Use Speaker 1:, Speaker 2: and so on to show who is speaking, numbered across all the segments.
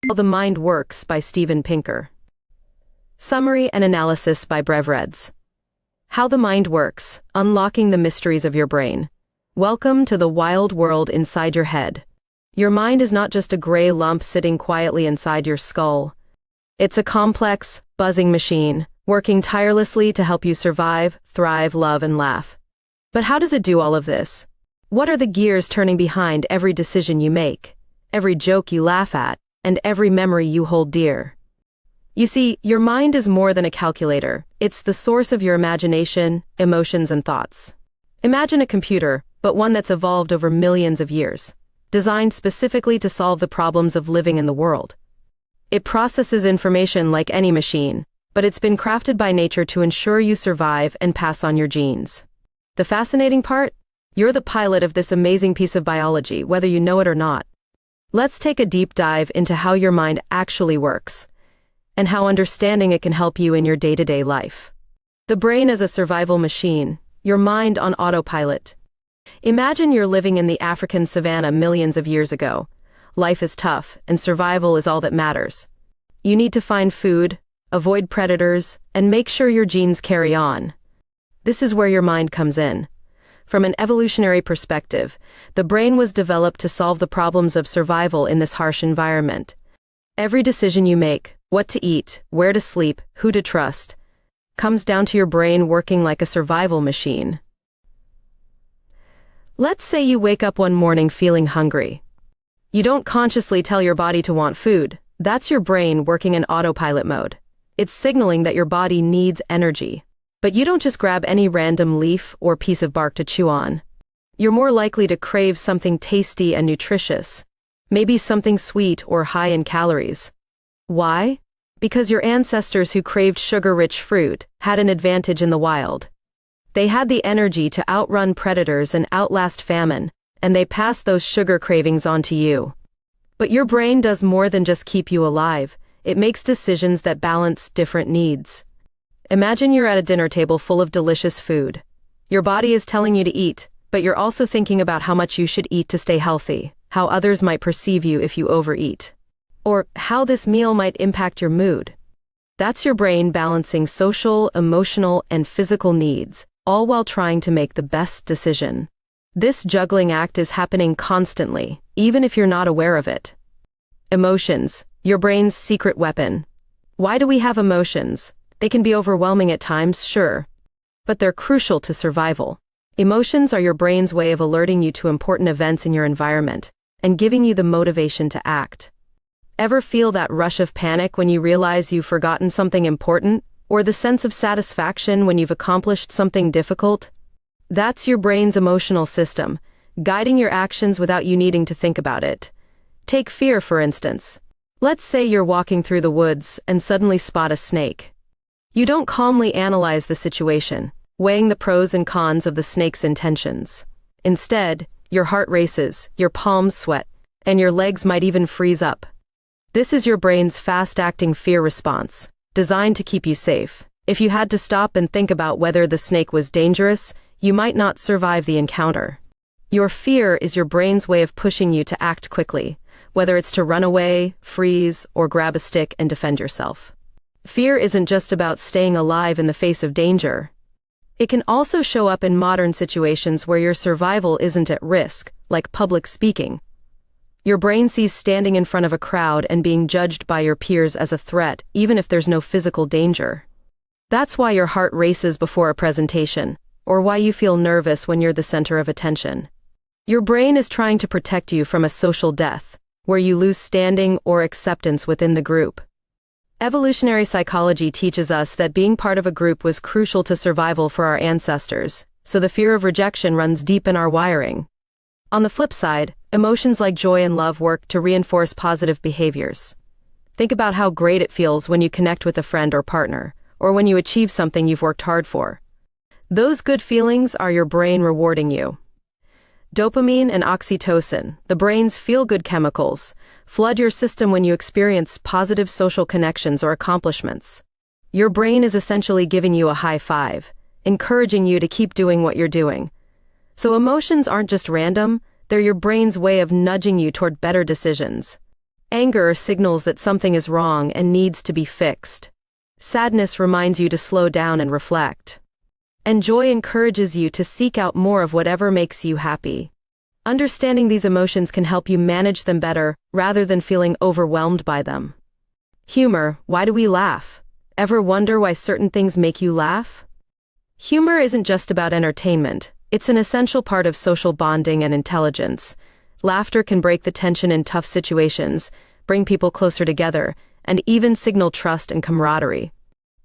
Speaker 1: How the Mind Works by Steven Pinker. Summary and analysis by Brevreds. How the Mind Works, Unlocking the Mysteries of Your Brain. Welcome to the wild world inside your head. Your mind is not just a gray lump sitting quietly inside your skull. It's a complex, buzzing machine, working tirelessly to help you survive, thrive, love, and laugh. But how does it do all of this? What are the gears turning behind every decision you make, every joke you laugh at, and every memory you hold dear? You see, your mind is more than a calculator. It's the source of your imagination, emotions, and thoughts. Imagine a computer, but one that's evolved over millions of years, designed specifically to solve the problems of living in the world. It processes information like any machine, but it's been crafted by nature to ensure you survive and pass on your genes. The fascinating part? You're the pilot of this amazing piece of biology, whether you know it or not. Let's take a deep dive into how your mind actually works, and how understanding it can help you in your day-to-day life. The brain as a survival machine, your mind on autopilot. Imagine you're living in the African savanna millions of years ago. Life is tough, and survival is all that matters. You need to find food, avoid predators, and make sure your genes carry on. This is where your mind comes in. From an evolutionary perspective, the brain was developed to solve the problems of survival in this harsh environment. Every decision you make, what to eat, where to sleep, who to trust, comes down to your brain working like a survival machine. Let's say you wake up one morning feeling hungry. You don't consciously tell your body to want food. That's your brain working in autopilot mode. It's signaling that your body needs energy. But you don't just grab any random leaf or piece of bark to chew on. You're more likely to crave something tasty and nutritious, maybe something sweet or high in calories. Why? Because your ancestors who craved sugar-rich fruit had an advantage in the wild. They had the energy to outrun predators and outlast famine, and they passed those sugar cravings on to you. But your brain does more than just keep you alive. It makes decisions that balance different needs. Imagine you're at a dinner table full of delicious food. Your body is telling you to eat, but you're also thinking about how much you should eat to stay healthy, how others might perceive you if you overeat, or how this meal might impact your mood. That's your brain balancing social, emotional, and physical needs, all while trying to make the best decision. This juggling act is happening constantly, even if you're not aware of it. Emotions, your brain's secret weapon. Why do we have emotions? They can be overwhelming at times, sure, but they're crucial to survival. Emotions are your brain's way of alerting you to important events in your environment and giving you the motivation to act. Ever feel that rush of panic when you realize you've forgotten something important, or the sense of satisfaction when you've accomplished something difficult? That's your brain's emotional system, guiding your actions without you needing to think about it. Take fear, for instance. Let's say you're walking through the woods and suddenly spot a snake. You don't calmly analyze the situation, weighing the pros and cons of the snake's intentions. Instead, your heart races, your palms sweat, and your legs might even freeze up. This is your brain's fast-acting fear response, designed to keep you safe. If you had to stop and think about whether the snake was dangerous, you might not survive the encounter. Your fear is your brain's way of pushing you to act quickly, whether it's to run away, freeze, or grab a stick and defend yourself. Fear isn't just about staying alive in the face of danger. It can also show up in modern situations where your survival isn't at risk, like public speaking. Your brain sees standing in front of a crowd and being judged by your peers as a threat, even if there's no physical danger. That's why your heart races before a presentation, or why you feel nervous when you're the center of attention. Your brain is trying to protect you from a social death, where you lose standing or acceptance within the group. Evolutionary psychology teaches us that being part of a group was crucial to survival for our ancestors, so the fear of rejection runs deep in our wiring. On the flip side, emotions like joy and love work to reinforce positive behaviors. Think about how great it feels when you connect with a friend or partner, or when you achieve something you've worked hard for. Those good feelings are your brain rewarding you. Dopamine and oxytocin, the brain's feel-good chemicals, flood your system when you experience positive social connections or accomplishments. Your brain is essentially giving you a high five, encouraging you to keep doing what you're doing. So emotions aren't just random, they're your brain's way of nudging you toward better decisions. Anger signals that something is wrong and needs to be fixed. Sadness reminds you to slow down and reflect. And joy encourages you to seek out more of whatever makes you happy. Understanding these emotions can help you manage them better rather than feeling overwhelmed by them. Humor, why do we laugh? Ever wonder why certain things make you laugh? Humor isn't just about entertainment, it's an essential part of social bonding and intelligence. Laughter can break the tension in tough situations, bring people closer together, and even signal trust and camaraderie.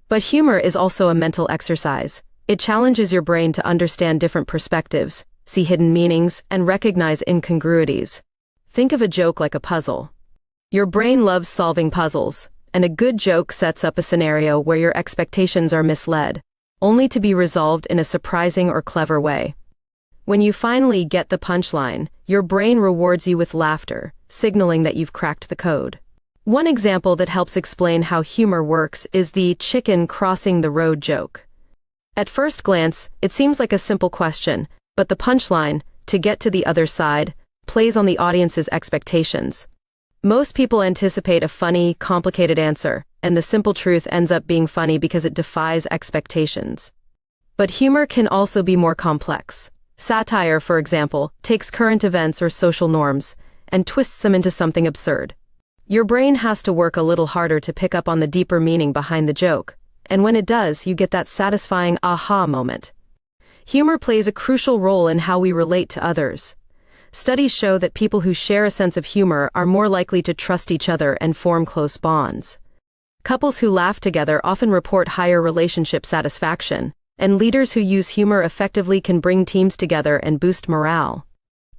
Speaker 1: But humor is also a mental exercise. It challenges your brain to understand different perspectives, see hidden meanings, and recognize incongruities. Think of a joke like a puzzle. Your brain loves solving puzzles, and a good joke sets up a scenario where your expectations are misled, only to be resolved in a surprising or clever way. When you finally get the punchline, your brain rewards you with laughter, signaling that you've cracked the code. One example that helps explain how humor works is the chicken crossing the road joke. At first glance, it seems like a simple question, but the punchline, to get to the other side, plays on the audience's expectations. Most people anticipate a funny, complicated answer, and the simple truth ends up being funny because it defies expectations. But humor can also be more complex. Satire, for example, takes current events or social norms and twists them into something absurd. Your brain has to work a little harder to pick up on the deeper meaning behind the joke, and when it does, you get that satisfying aha moment. Humor plays a crucial role in how we relate to others. Studies show that people who share a sense of humor are more likely to trust each other and form close bonds. Couples who laugh together often report higher relationship satisfaction, and leaders who use humor effectively can bring teams together and boost morale.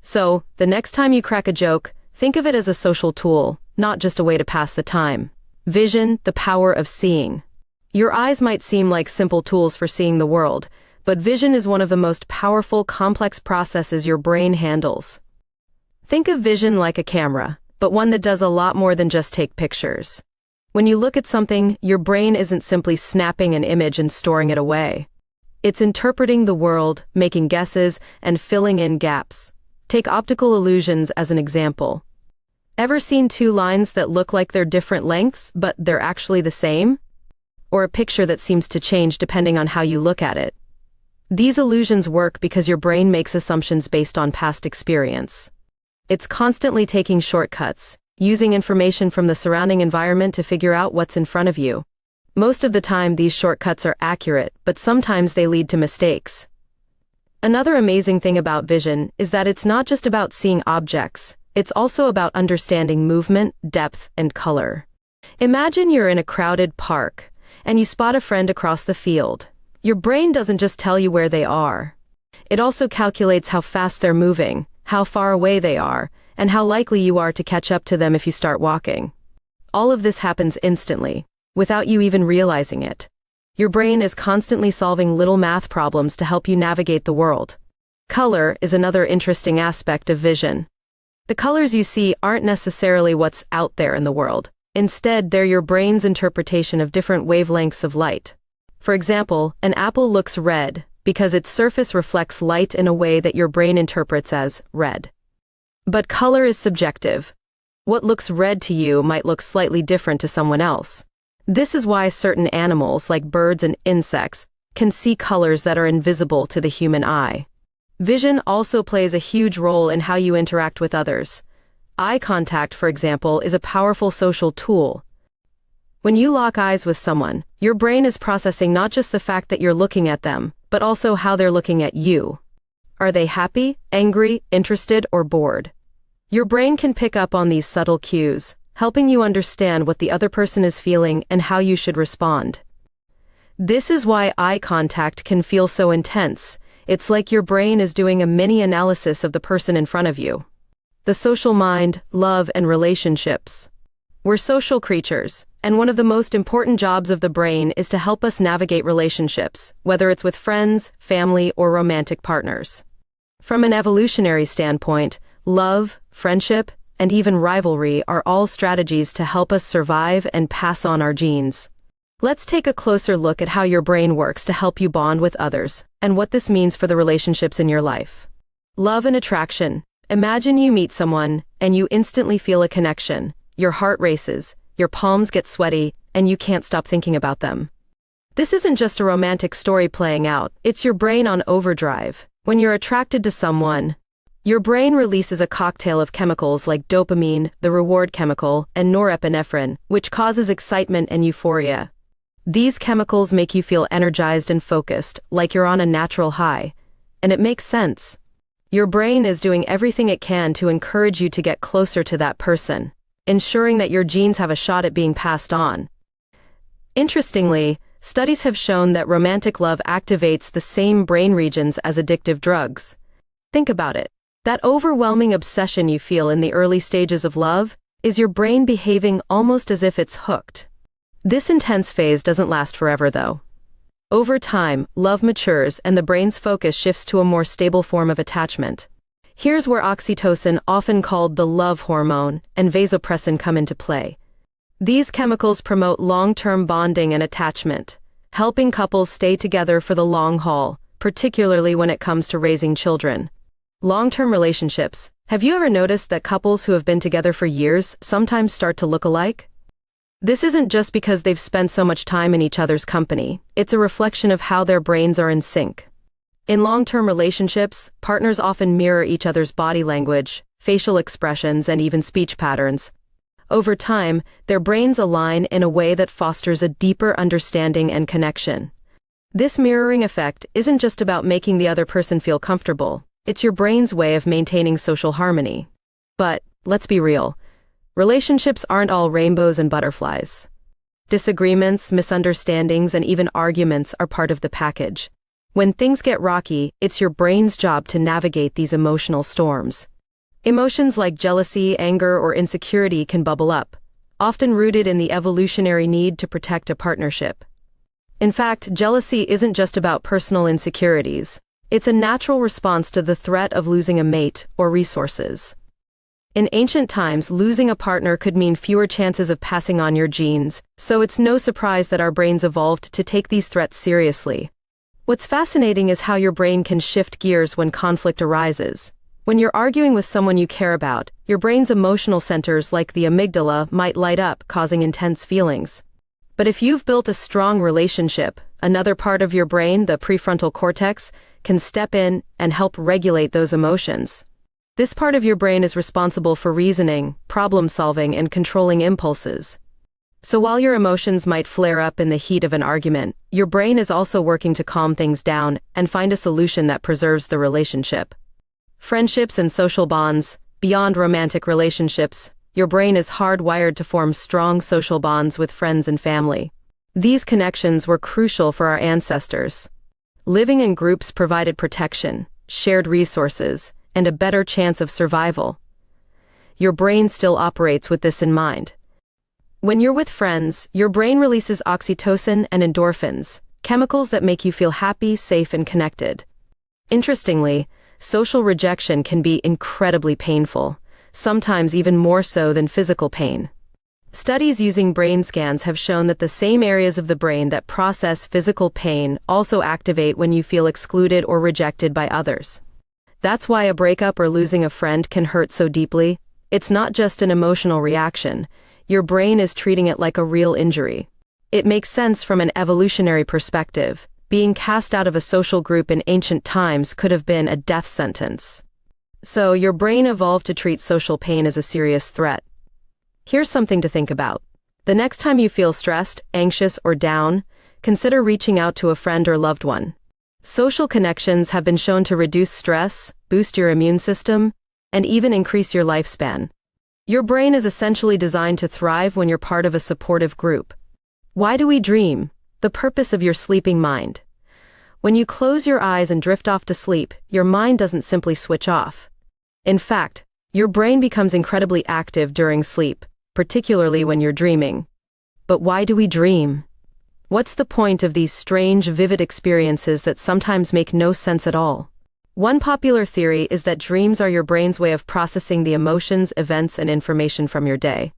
Speaker 1: So, the next time you crack a joke, think of it as a social tool, not just a way to pass the time. Vision, the power of seeing. Your eyes might seem like simple tools for seeing the world, but vision is one of the most powerful, complex processes your brain handles. Think of vision like a camera, but one that does a lot more than just take pictures. When you look at something, your brain isn't simply snapping an image and storing it away. It's interpreting the world, making guesses, and filling in gaps. Take optical illusions as an example. Ever seen two lines that look like they're different lengths, but they're actually the same? Or a picture that seems to change depending on how you look at it? These illusions work because your brain makes assumptions based on past experience. It's constantly taking shortcuts, using information from the surrounding environment to figure out what's in front of you. Most of the time, these shortcuts are accurate, but sometimes they lead to mistakes. Another amazing thing about vision is that it's not just about seeing objects, it's also about understanding movement, depth, and color. Imagine you're in a crowded park, and you spot a friend across the field. Your brain doesn't just tell you where they are. It also calculates how fast they're moving, how far away they are, and how likely you are to catch up to them if you start walking. All of this happens instantly, without you even realizing it. Your brain is constantly solving little math problems to help you navigate the world. Color is another interesting aspect of vision. The colors you see aren't necessarily what's out there in the world. Instead, they're your brain's interpretation of different wavelengths of light. For example, an apple looks red because its surface reflects light in a way that your brain interprets as red. But color is subjective. What looks red to you might look slightly different to someone else. This is why certain animals, like birds and insects, can see colors that are invisible to the human eye. Vision also plays a huge role in how you interact with others. Eye contact, for example, is a powerful social tool. When you lock eyes with someone, your brain is processing not just the fact that you're looking at them, but also how they're looking at you. Are they happy, angry, interested, or bored? Your brain can pick up on these subtle cues, helping you understand what the other person is feeling and how you should respond. This is why eye contact can feel so intense. It's like your brain is doing a mini analysis of the person in front of you. The social mind, love, and relationships. We're social creatures, and one of the most important jobs of the brain is to help us navigate relationships, whether it's with friends, family, or romantic partners. From an evolutionary standpoint, love, friendship, and even rivalry are all strategies to help us survive and pass on our genes. Let's take a closer look at how your brain works to help you bond with others, and what this means for the relationships in your life. Love and attraction. Imagine you meet someone, and you instantly feel a connection. your heart races, your palms get sweaty, and you can't stop thinking about them. This isn't just a romantic story playing out, it's your brain on overdrive. When you're attracted to someone, your brain releases a cocktail of chemicals like dopamine, the reward chemical, and norepinephrine, which causes excitement and euphoria. These chemicals make you feel energized and focused, like you're on a natural high. And it makes sense. Your brain is doing everything it can to encourage you to get closer to that person, ensuring that your genes have a shot at being passed on. Interestingly, studies have shown that romantic love activates the same brain regions as addictive drugs. Think about it. That overwhelming obsession you feel in the early stages of love is your brain behaving almost as if it's hooked. This intense phase doesn't last forever, though. Over time, love matures and the brain's focus shifts to a more stable form of attachment. Here's where oxytocin, often called the love hormone, and vasopressin come into play. These chemicals promote long-term bonding and attachment, helping couples stay together for the long haul, particularly when it comes to raising children. Long-term relationships. Have you ever noticed that couples who have been together for years sometimes start to look alike? This isn't just because they've spent so much time in each other's company, it's a reflection of how their brains are in sync. In long-term relationships, partners often mirror each other's body language, facial expressions, and even speech patterns. Over time, their brains align in a way that fosters a deeper understanding and connection. This mirroring effect isn't just about making the other person feel comfortable, it's your brain's way of maintaining social harmony. But, let's be real, relationships aren't all rainbows and butterflies. Disagreements, misunderstandings, and even arguments are part of the package. When things get rocky, it's your brain's job to navigate these emotional storms. Emotions like jealousy, anger, or insecurity can bubble up, often rooted in the evolutionary need to protect a partnership. In fact, jealousy isn't just about personal insecurities. It's a natural response to the threat of losing a mate or resources. In ancient times, losing a partner could mean fewer chances of passing on your genes, so it's no surprise that our brains evolved to take these threats seriously. What's fascinating is how your brain can shift gears when conflict arises. When you're arguing with someone you care about, your brain's emotional centers like the amygdala might light up, causing intense feelings. But if you've built a strong relationship, another part of your brain, the prefrontal cortex, can step in and help regulate those emotions. This part of your brain is responsible for reasoning, problem-solving, and controlling impulses. So while your emotions might flare up in the heat of an argument, your brain is also working to calm things down and find a solution that preserves the relationship. Friendships and social bonds. Beyond romantic relationships, your brain is hardwired to form strong social bonds with friends and family. These connections were crucial for our ancestors. Living in groups provided protection, shared resources, and a better chance of survival. Your brain still operates with this in mind. When you're with friends, your brain releases oxytocin and endorphins, chemicals that make you feel happy, safe, and connected. Interestingly, social rejection can be incredibly painful, sometimes even more so than physical pain. Studies using brain scans have shown that the same areas of the brain that process physical pain also activate when you feel excluded or rejected by others. That's why a breakup or losing a friend can hurt so deeply. It's not just an emotional reaction. Your brain is treating it like a real injury. It makes sense from an evolutionary perspective. Being cast out of a social group in ancient times could have been a death sentence. So your brain evolved to treat social pain as a serious threat. Here's something to think about. The next time you feel stressed, anxious, or down, consider reaching out to a friend or loved one. Social connections have been shown to reduce stress, boost your immune system, and even increase your lifespan. Your brain is essentially designed to thrive when you're part of a supportive group. Why do we dream? The purpose of your sleeping mind. When you close your eyes and drift off to sleep, your mind doesn't simply switch off. In fact, your brain becomes incredibly active during sleep, particularly when you're dreaming. But why do we dream? What's the point of these strange, vivid experiences that sometimes make no sense at all? One popular theory is that dreams are your brain's way of processing the emotions, events, and information from your day.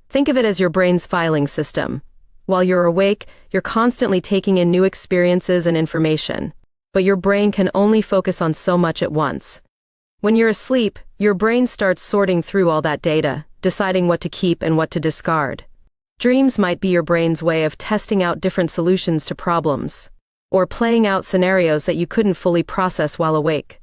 Speaker 1: Think of it as your brain's filing system. While you're awake, you're constantly taking in new experiences and information, but your brain can only focus on so much at once. When you're asleep, your brain starts sorting through all that data, deciding what to keep and what to discard. Dreams might be your brain's way of testing out different solutions to problems, or playing out scenarios that you couldn't fully process while awake.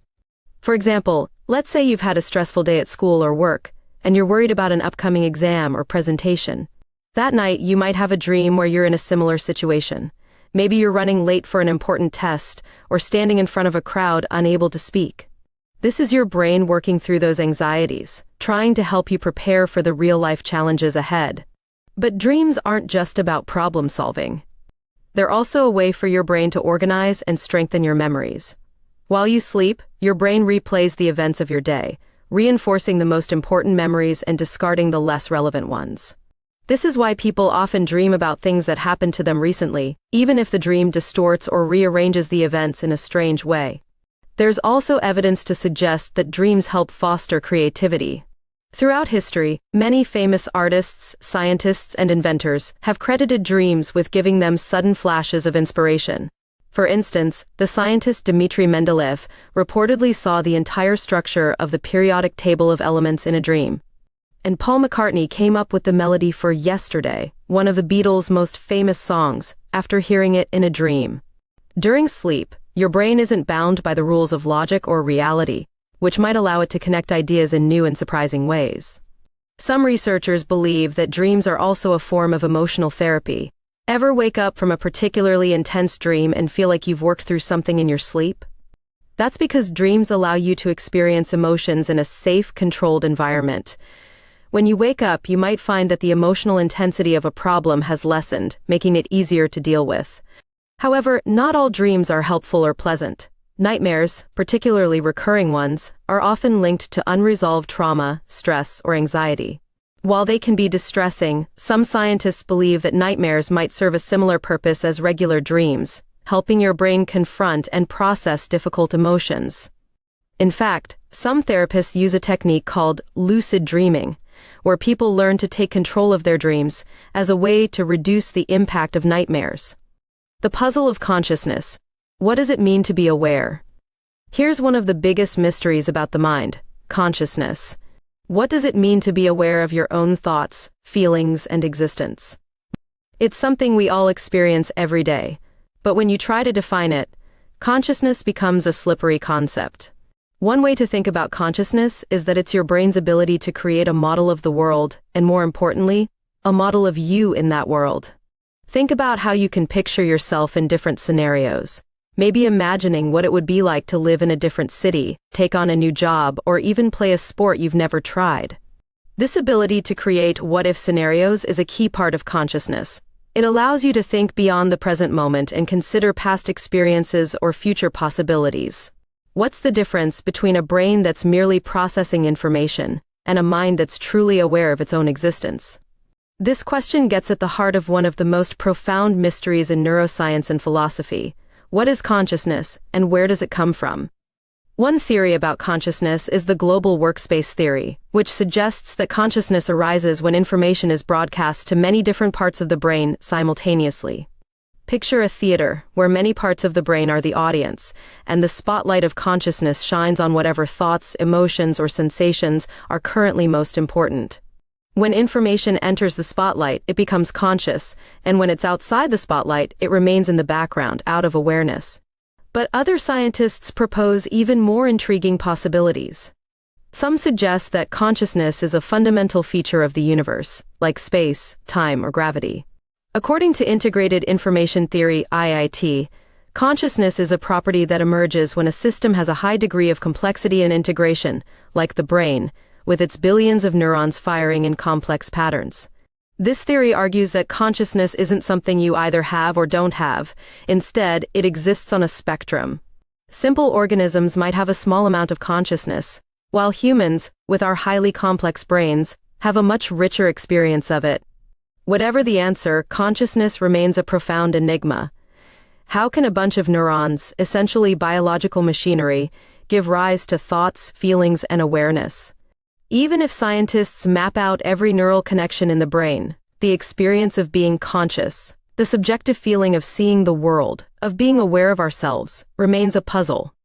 Speaker 1: For example, let's say you've had a stressful day at school or work, and you're worried about an upcoming exam or presentation. That night, you might have a dream where you're in a similar situation. Maybe you're running late for an important test, or standing in front of a crowd unable to speak. This is your brain working through those anxieties, trying to help you prepare for the real-life challenges ahead. But dreams aren't just about problem solving. They're also a way for your brain to organize and strengthen your memories. While you sleep, your brain replays the events of your day, reinforcing the most important memories and discarding the less relevant ones. This is why people often dream about things that happened to them recently, even if the dream distorts or rearranges the events in a strange way. There's also evidence to suggest that dreams help foster creativity. Throughout history, many famous artists, scientists, and inventors have credited dreams with giving them sudden flashes of inspiration. For instance, the scientist Dmitri Mendeleev reportedly saw the entire structure of the periodic table of elements in a dream. And Paul McCartney came up with the melody for Yesterday, one of the Beatles' most famous songs, after hearing it in a dream. During sleep, your brain isn't bound by the rules of logic or reality, which might allow it to connect ideas in new and surprising ways. Some researchers believe that dreams are also a form of emotional therapy. Ever wake up from a particularly intense dream and feel like you've worked through something in your sleep? That's because dreams allow you to experience emotions in a safe, controlled environment. When you wake up, you might find that the emotional intensity of a problem has lessened, making it easier to deal with. However, not all dreams are helpful or pleasant. Nightmares, particularly recurring ones, are often linked to unresolved trauma, stress, or anxiety. While they can be distressing, some scientists believe that nightmares might serve a similar purpose as regular dreams, helping your brain confront and process difficult emotions. In fact, some therapists use a technique called lucid dreaming, where people learn to take control of their dreams as a way to reduce the impact of nightmares. The puzzle of consciousness. What does it mean to be aware? Here's one of the biggest mysteries about the mind: consciousness. What does it mean to be aware of your own thoughts, feelings, and existence? It's something we all experience every day, but when you try to define it, consciousness becomes a slippery concept. One way to think about consciousness is that it's your brain's ability to create a model of the world, and more importantly, a model of you in that world. Think about how you can picture yourself in different scenarios, maybe imagining what it would be like to live in a different city, take on a new job, or even play a sport you've never tried. This ability to create what-if scenarios is a key part of consciousness. It allows you to think beyond the present moment and consider past experiences or future possibilities. What's the difference between a brain that's merely processing information and a mind that's truly aware of its own existence? This question gets at the heart of one of the most profound mysteries in neuroscience and philosophy. What is consciousness, and where does it come from? One theory about consciousness is the global workspace theory, which suggests that consciousness arises when information is broadcast to many different parts of the brain simultaneously. Picture a theater where many parts of the brain are the audience, and the spotlight of consciousness shines on whatever thoughts, emotions, or sensations are currently most important. When information enters the spotlight, it becomes conscious, and when it's outside the spotlight, it remains in the background, out of awareness. But other scientists propose even more intriguing possibilities. Some suggest that consciousness is a fundamental feature of the universe, like space, time, or gravity. According to Integrated Information Theory (IIT), consciousness is a property that emerges when a system has a high degree of complexity and integration, like the brain, with its billions of neurons firing in complex patterns. This theory argues that consciousness isn't something you either have or don't have. Instead, it exists on a spectrum. Simple organisms might have a small amount of consciousness, while humans, with our highly complex brains, have a much richer experience of it. Whatever the answer, consciousness remains a profound enigma. How can a bunch of neurons, essentially biological machinery, give rise to thoughts, feelings, and awareness? Even if scientists map out every neural connection in the brain, the experience of being conscious, the subjective feeling of seeing the world, of being aware of ourselves, remains a puzzle.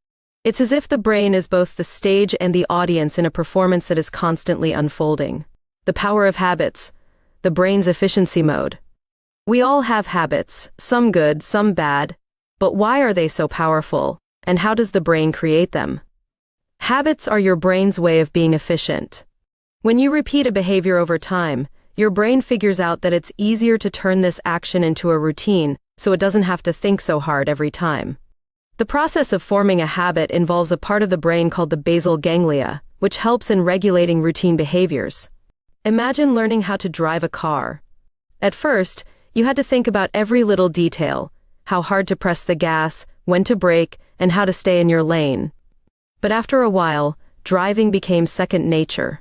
Speaker 1: It's as if the brain is both the stage and the audience in a performance that is constantly unfolding. The power of habits, the brain's efficiency mode. We all have habits, some good, some bad, but why are they so powerful, and how does the brain create them? Habits are your brain's way of being efficient. When you repeat a behavior over time, your brain figures out that it's easier to turn this action into a routine, so it doesn't have to think so hard every time. The process of forming a habit involves a part of the brain called the basal ganglia, which helps in regulating routine behaviors. Imagine learning how to drive a car. At first, you had to think about every little detail, how hard to press the gas, when to brake, and how to stay in your lane. But after a while, driving became second nature.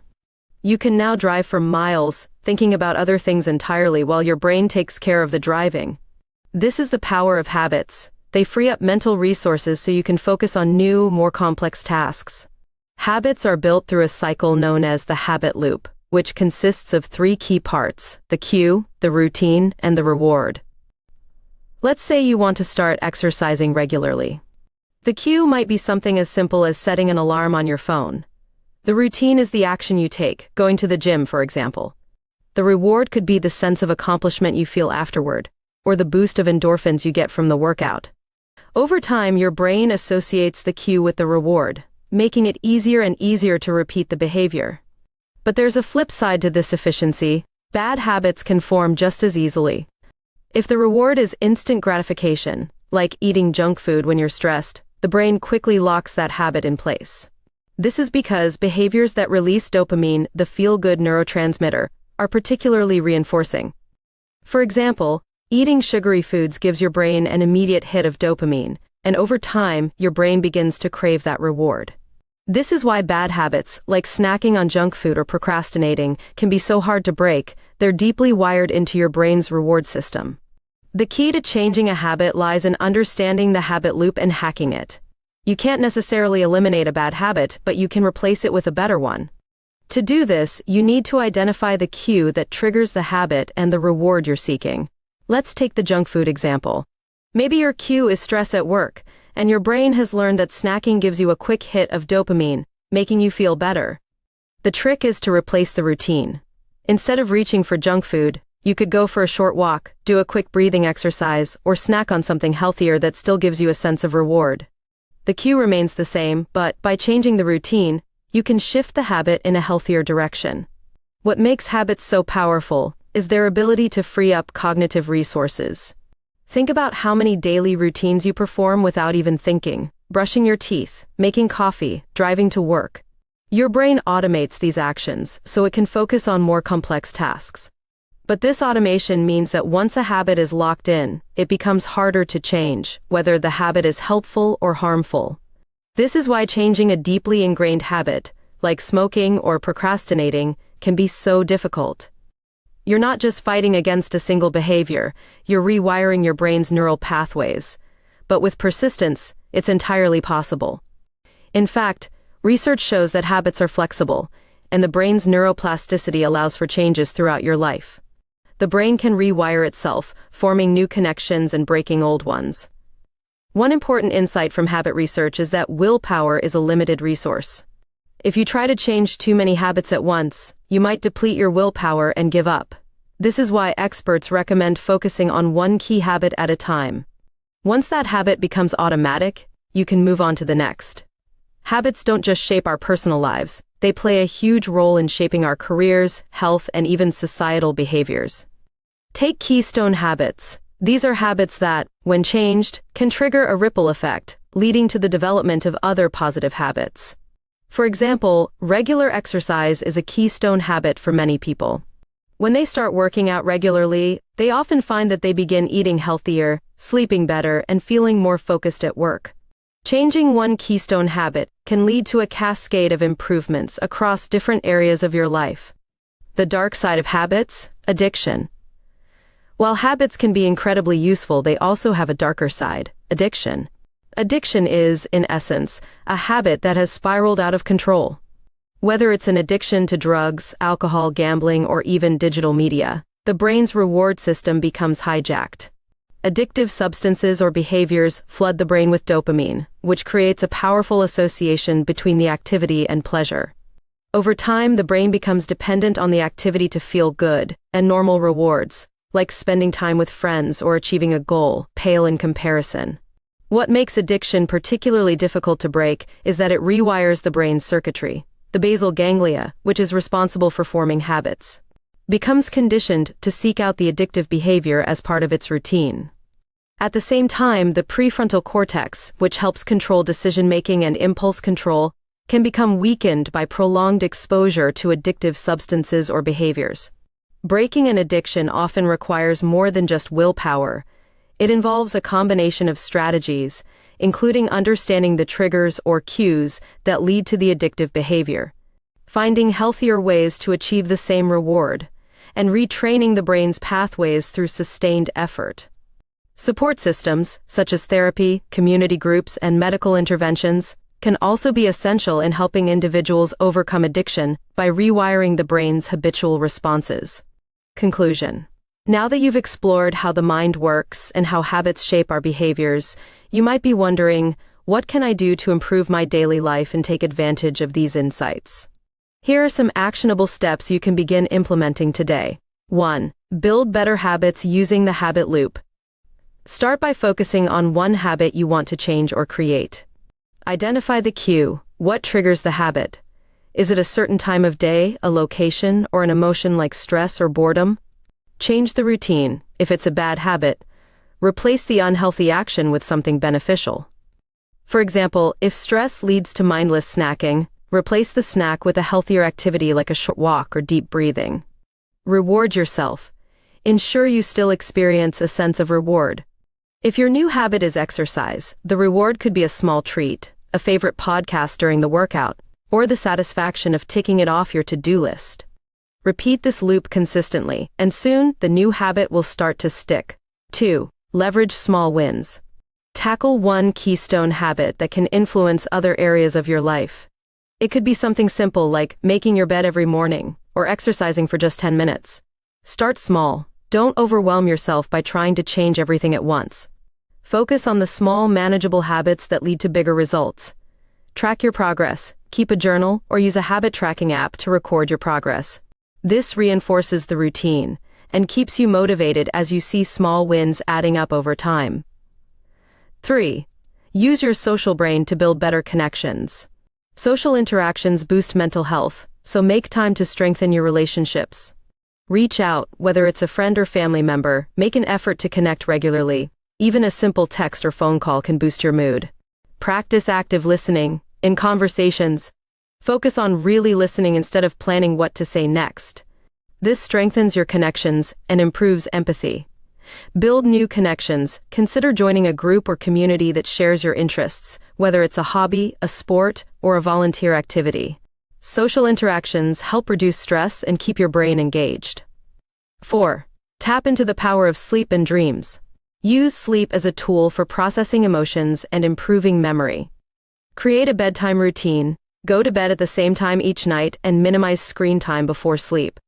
Speaker 1: You can now drive for miles, thinking about other things entirely while your brain takes care of the driving. This is the power of habits. They free up mental resources so you can focus on new, more complex tasks. Habits are built through a cycle known as the habit loop, which consists of 3 key parts: the cue, the routine, and the reward. Let's say you want to start exercising regularly. The cue might be something as simple as setting an alarm on your phone. The routine is the action you take, going to the gym, for example. The reward could be the sense of accomplishment you feel afterward, or the boost of endorphins you get from the workout. Over time, your brain associates the cue with the reward, making it easier and easier to repeat the behavior. But there's a flip side to this efficiency. Bad habits can form just as easily. If the reward is instant gratification, like eating junk food when you're stressed, the brain quickly locks that habit in place. This is because behaviors that release dopamine, the feel-good neurotransmitter, are particularly reinforcing. For example, eating sugary foods gives your brain an immediate hit of dopamine, and over time, your brain begins to crave that reward. This is why bad habits, like snacking on junk food or procrastinating, can be so hard to break. They're deeply wired into your brain's reward system. The key to changing a habit lies in understanding the habit loop and hacking it. You can't necessarily eliminate a bad habit, but you can replace it with a better one. To do this, you need to identify the cue that triggers the habit and the reward you're seeking. Let's take the junk food example. Maybe your cue is stress at work, and your brain has learned that snacking gives you a quick hit of dopamine, making you feel better. The trick is to replace the routine. Instead of reaching for junk food, you could go for a short walk, do a quick breathing exercise, or snack on something healthier that still gives you a sense of reward. The cue remains the same, but by changing the routine, you can shift the habit in a healthier direction. What makes habits so powerful is their ability to free up cognitive resources. Think about how many daily routines you perform without even thinking: brushing your teeth, making coffee, driving to work. Your brain automates these actions so it can focus on more complex tasks. But this automation means that once a habit is locked in, it becomes harder to change, whether the habit is helpful or harmful. This is why changing a deeply ingrained habit, like smoking or procrastinating, can be so difficult. You're not just fighting against a single behavior, you're rewiring your brain's neural pathways. But with persistence, it's entirely possible. In fact, research shows that habits are flexible, and the brain's neuroplasticity allows for changes throughout your life. The brain can rewire itself, forming new connections and breaking old ones. One important insight from habit research is that willpower is a limited resource. If you try to change too many habits at once, you might deplete your willpower and give up. This is why experts recommend focusing on one key habit at a time. Once that habit becomes automatic, you can move on to the next. Habits don't just shape our personal lives, they play a huge role in shaping our careers, health, and even societal behaviors. Take keystone habits. These are habits that, when changed, can trigger a ripple effect, leading to the development of other positive habits. For example, regular exercise is a keystone habit for many people. When they start working out regularly, they often find that they begin eating healthier, sleeping better, and feeling more focused at work. Changing one keystone habit can lead to a cascade of improvements across different areas of your life. The dark side of habits: addiction. While habits can be incredibly useful, they also have a darker side: addiction. Addiction is, in essence, a habit that has spiraled out of control. Whether it's an addiction to drugs, alcohol, gambling, or even digital media, the brain's reward system becomes hijacked. Addictive substances or behaviors flood the brain with dopamine, which creates a powerful association between the activity and pleasure. Over time, the brain becomes dependent on the activity to feel good, and normal rewards, like spending time with friends or achieving a goal, pale in comparison. What makes addiction particularly difficult to break is that it rewires the brain's circuitry. The basal ganglia, which is responsible for forming habits, becomes conditioned to seek out the addictive behavior as part of its routine. At the same time, the prefrontal cortex, which helps control decision-making and impulse control, can become weakened by prolonged exposure to addictive substances or behaviors. Breaking an addiction often requires more than just willpower. It involves a combination of strategies, including understanding the triggers or cues that lead to the addictive behavior, finding healthier ways to achieve the same reward, and retraining the brain's pathways through sustained effort. Support systems, such as therapy, community groups, and medical interventions, can also be essential in helping individuals overcome addiction by rewiring the brain's habitual responses. Conclusion. Now that you've explored how the mind works and how habits shape our behaviors, you might be wondering, what can I do to improve my daily life and take advantage of these insights? Here are some actionable steps you can begin implementing today. 1. Build better habits using the habit loop. Start by focusing on one habit you want to change or create. Identify the cue. What triggers the habit? Is it a certain time of day, a location, or an emotion like stress or boredom? Change the routine. If it's a bad habit, replace the unhealthy action with something beneficial. For example, if stress leads to mindless snacking, replace the snack with a healthier activity like a short walk or deep breathing. Reward yourself. Ensure you still experience a sense of reward. If your new habit is exercise, the reward could be a small treat, a favorite podcast during the workout, or the satisfaction of ticking it off your to-do list. Repeat this loop consistently, and soon the new habit will start to stick. 2. Leverage small wins. Tackle one keystone habit that can influence other areas of your life. It could be something simple like making your bed every morning, or exercising for just 10 minutes. Start small. Don't overwhelm yourself by trying to change everything at once. Focus on the small, manageable habits that lead to bigger results. Track your progress, keep a journal, or use a habit tracking app to record your progress. This reinforces the routine and keeps you motivated as you see small wins adding up over time. 3. Use your social brain to build better connections. Social interactions boost mental health, so make time to strengthen your relationships. Reach out, whether it's a friend or family member, make an effort to connect regularly. Even a simple text or phone call can boost your mood. Practice active listening. In conversations, focus on really listening instead of planning what to say next. This strengthens your connections and improves empathy. Build new connections. Consider joining a group or community that shares your interests, whether it's a hobby, a sport, or a volunteer activity. Social interactions help reduce stress and keep your brain engaged. 4. Tap into the power of sleep and dreams. Use sleep as a tool for processing emotions and improving memory. Create a bedtime routine. Go to bed at the same time each night and minimize screen time before sleep.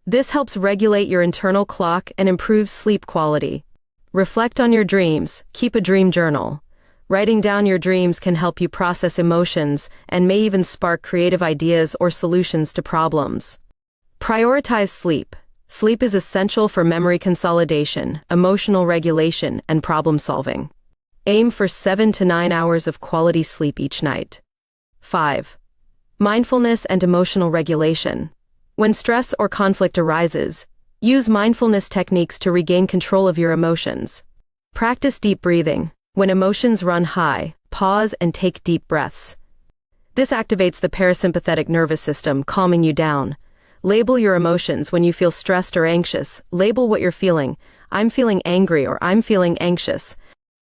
Speaker 1: This helps regulate your internal clock and improves sleep quality. Reflect on your dreams. Keep a dream journal. Writing down your dreams can help you process emotions and may even spark creative ideas or solutions to problems. Prioritize sleep. Sleep is essential for memory consolidation, emotional regulation, and problem solving. Aim for 7 to 9 hours of quality sleep each night. 5. Mindfulness and emotional regulation. When stress or conflict arises, use mindfulness techniques to regain control of your emotions. Practice deep breathing. When emotions run high, pause and take deep breaths. This activates the parasympathetic nervous system, calming you down. Label your emotions. When you feel stressed or anxious, label what you're feeling. I'm feeling angry or I'm feeling anxious.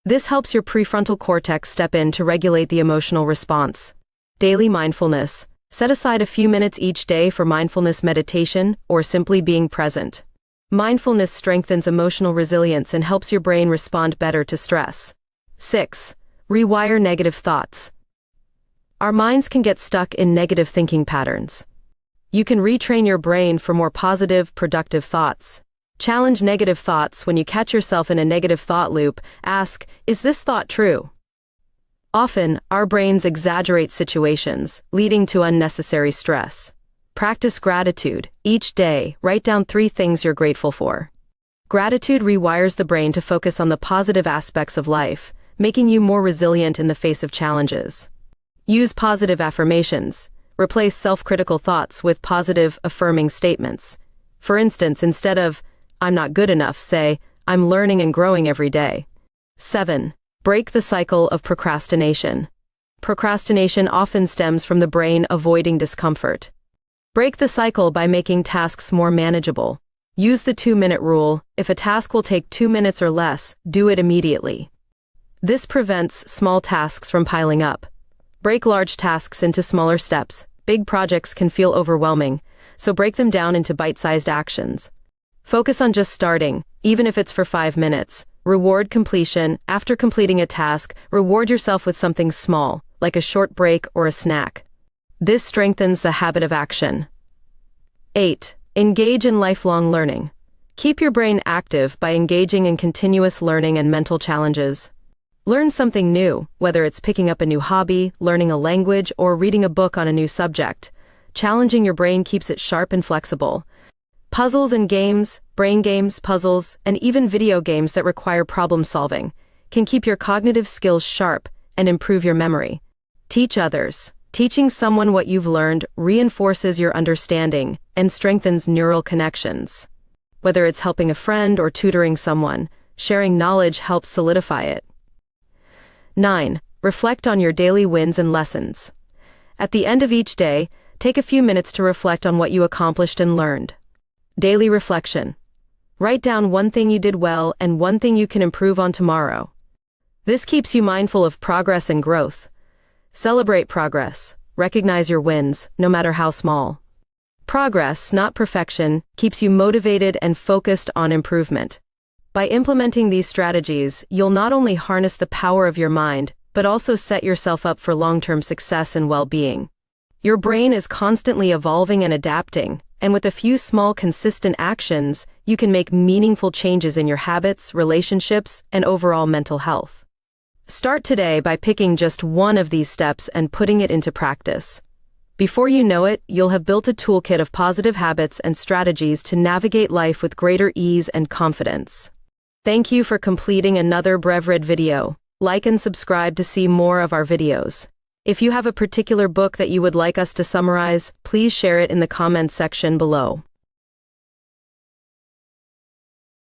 Speaker 1: This helps your prefrontal cortex step in to regulate the emotional response. Daily mindfulness. Set aside a few minutes each day for mindfulness meditation or simply being present. Mindfulness strengthens emotional resilience and helps your brain respond better to stress. 6. Rewire negative thoughts. Our minds can get stuck in negative thinking patterns. You can retrain your brain for more positive, productive thoughts. Challenge negative thoughts. When you catch yourself in a negative thought loop, ask, is this thought true? Often, our brains exaggerate situations, leading to unnecessary stress. Practice gratitude. Each day, write down 3 things you're grateful for. Gratitude rewires the brain to focus on the positive aspects of life, making you more resilient in the face of challenges. Use positive affirmations. Replace self-critical thoughts with positive, affirming statements. For instance, instead of, "I'm not good enough," say, "I'm learning and growing every day." 7. Break the cycle of procrastination. Procrastination often stems from the brain avoiding discomfort. Break the cycle by making tasks more manageable. Use the 2-minute rule. If a task will take 2 minutes or less, do it immediately. This prevents small tasks from piling up. Break large tasks into smaller steps. Big projects can feel overwhelming, so break them down into bite-sized actions. Focus on just starting, even if it's for 5 minutes. Reward completion. After completing a task, reward yourself with something small, like a short break or a snack. This strengthens the habit of action. 8. Engage in lifelong learning. Keep your brain active by engaging in continuous learning and mental challenges. Learn something new, whether it's picking up a new hobby, learning a language, or reading a book on a new subject. Challenging your brain keeps it sharp and flexible. Puzzles and games, brain games, puzzles, and even video games that require problem solving can keep your cognitive skills sharp and improve your memory. Teach others. Teaching someone what you've learned reinforces your understanding and strengthens neural connections. Whether it's helping a friend or tutoring someone, sharing knowledge helps solidify it. 9. Reflect on your daily wins and lessons. At the end of each day, take a few minutes to reflect on what you accomplished and learned. Daily reflection. Write down 1 thing you did well and 1 thing you can improve on tomorrow. This keeps you mindful of progress and growth. Celebrate progress. Recognize your wins, no matter how small. Progress, not perfection, keeps you motivated and focused on improvement. By implementing these strategies, you'll not only harness the power of your mind, but also set yourself up for long-term success and well-being. Your brain is constantly evolving and adapting, and with a few small, consistent actions, you can make meaningful changes in your habits, relationships, and overall mental health. Start today by picking just 1 of these steps and putting it into practice. Before you know it, you'll have built a toolkit of positive habits and strategies to navigate life with greater ease and confidence. Thank you for completing another BrevRead video. Like and subscribe to see more of our videos. If you have a particular book that you would like us to summarize, please share it in the comments section below.